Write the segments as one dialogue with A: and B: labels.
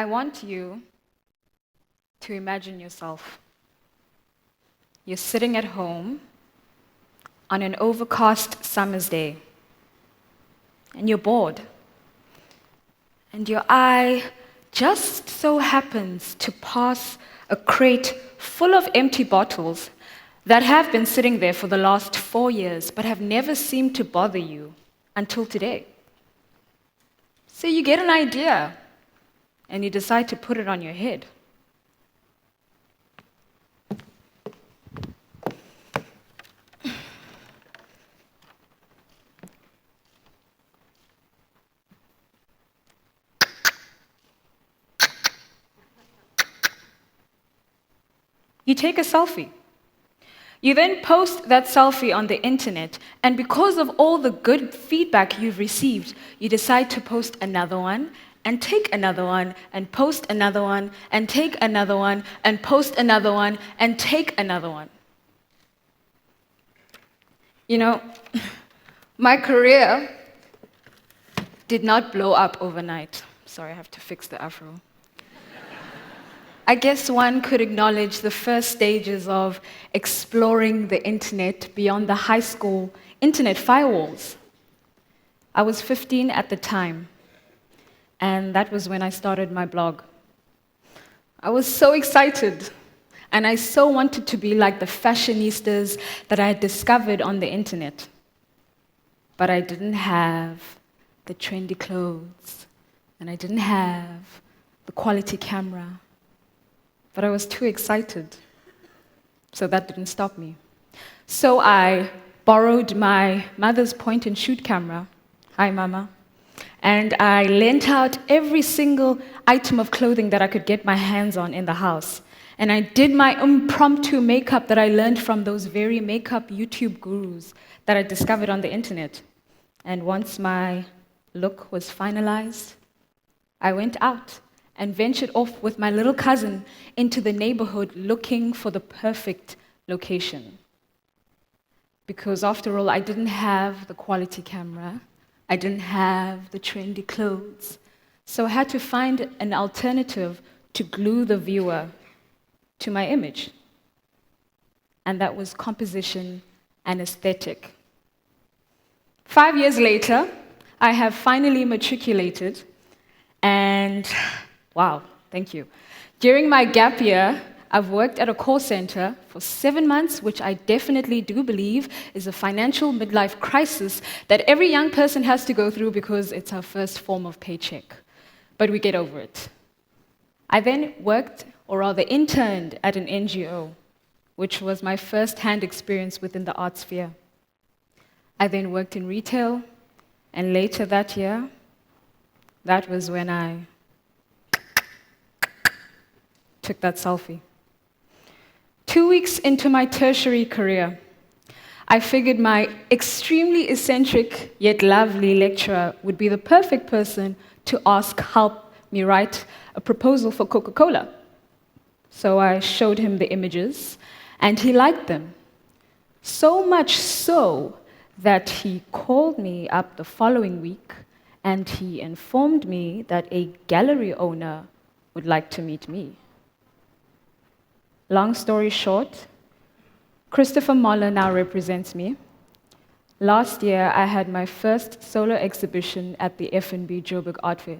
A: I want you to imagine yourself. You're sitting at home on an overcast summer's day, and you're bored. And your eye just so happens to pass a crate full of empty bottles that have been sitting there for the last 4 years but have never seemed to bother you until today. So you get an idea and you decide to put it on your head. You take a selfie. You then post that selfie on the internet, and because of all the good feedback you've received, you decide to post another one, and take another one, and post another one, and take another one, and post another one, and take another one. You know, my career did not blow up overnight. Sorry, I have to fix the afro. I guess one could acknowledge the first stages of exploring the internet beyond the high school internet firewalls. I was 15 at the time, and that was when I started my blog. I was so excited, and I so wanted to be like the fashionistas that I had discovered on the internet. But I didn't have the trendy clothes, and I didn't have the quality camera. But I was too excited, so that didn't stop me. So I borrowed my mother's point-and-shoot camera, hi mama, and I lent out every single item of clothing that I could get my hands on in the house. And I did my impromptu makeup that I learned from those very makeup YouTube gurus that I discovered on the internet. And once my look was finalized, I went out and ventured off with my little cousin into the neighborhood looking for the perfect location. Because after all, I didn't have the quality camera, I didn't have the trendy clothes, so I had to find an alternative to glue the viewer to my image. And that was composition and aesthetic. 5 years later, I have finally matriculated, and wow, thank you. During my gap year, I've worked at a call center for 7 months, which I definitely do believe is a financial midlife crisis that every young person has to go through because it's our first form of paycheck. But we get over it. I then worked, or rather interned, at an NGO, which was my first-hand experience within the art sphere. I then worked in retail, and later that year, that was when I took that selfie. 2 weeks into my tertiary career, I figured my extremely eccentric yet lovely lecturer would be the perfect person to help me write a proposal for Coca Cola. So I showed him the images, and he liked them. So much so that he called me up the following week, and he informed me that a gallery owner would like to meet me. Long story short, Christopher Moller now represents me. Last year, I had my first solo exhibition at the F&B Joburg Art Fair,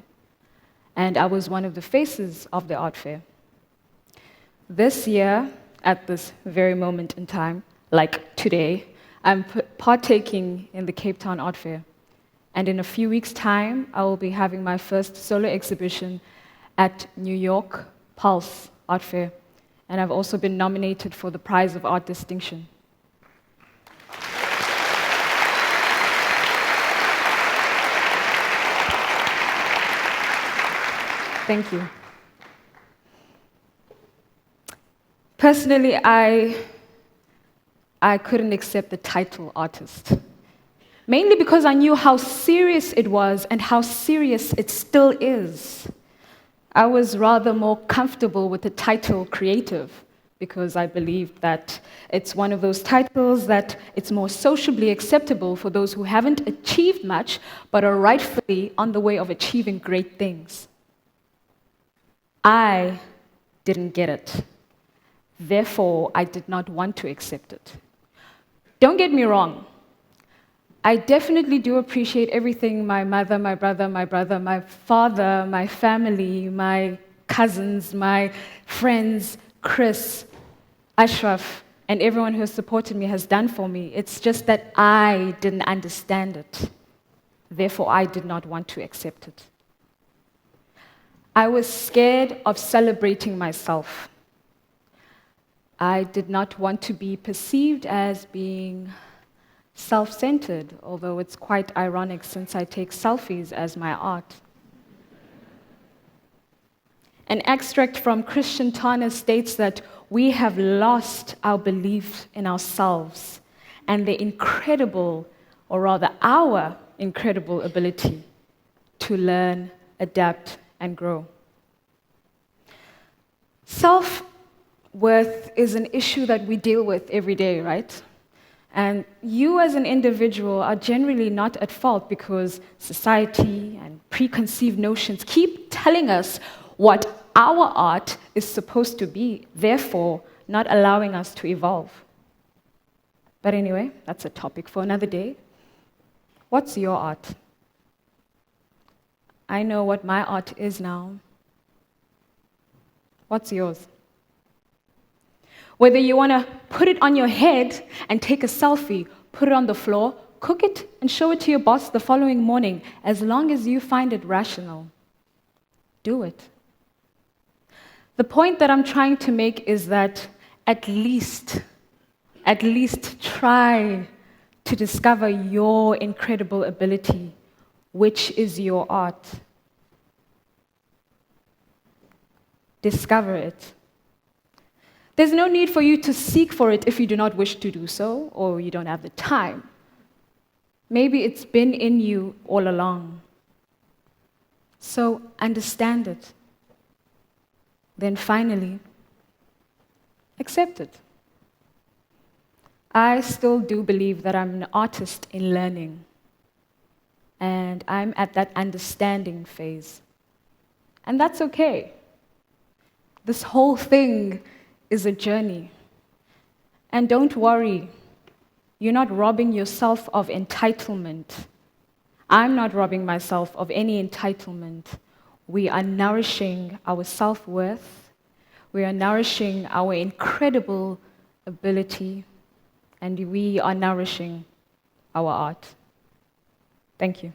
A: and I was one of the faces of the art fair. This year, at this very moment in time, like today, I'm partaking in the Cape Town Art Fair. And in a few weeks' time, I will be having my first solo exhibition at New York Pulse Art Fair. And I've also been nominated for the Prize of Art Distinction. Thank you. Personally, I couldn't accept the title artist, mainly because I knew how serious it was and how serious it still is. I was rather more comfortable with the title creative because I believe that it's one of those titles that it's more sociably acceptable for those who haven't achieved much but are rightfully on the way of achieving great things. I didn't get it. Therefore, I did not want to accept it. Don't get me wrong. I definitely do appreciate everything my mother, my brother, my father, my family, my cousins, my friends, Chris, Ashraf, and everyone who has supported me has done for me. It's just that I didn't understand it. Therefore, I did not want to accept it. I was scared of celebrating myself. I did not want to be perceived as being self-centered, although it's quite ironic since I take selfies as my art. An extract from Christian Tana states that we have lost our belief in ourselves and the incredible, or rather our incredible ability to learn, adapt, and grow. Self-worth is an issue that we deal with every day, right? And you as an individual are generally not at fault because society and preconceived notions keep telling us what our art is supposed to be, therefore not allowing us to evolve. But anyway, that's a topic for another day. What's your art? I know what my art is now. What's yours? Whether you want to put it on your head and take a selfie, put it on the floor, cook it, and show it to your boss the following morning, as long as you find it rational, do it. The point that I'm trying to make is that at least try to discover your incredible ability, which is your art. Discover it. There's no need for you to seek for it if you do not wish to do so, or you don't have the time. Maybe it's been in you all along. So understand it. Then finally, accept it. I still do believe that I'm an artist in learning, and I'm at that understanding phase. And that's okay. This whole thing is a journey. And don't worry, you're not robbing yourself of entitlement. I'm not robbing myself of any entitlement. We are nourishing our self-worth. We are nourishing our incredible ability. And we are nourishing our art. Thank you.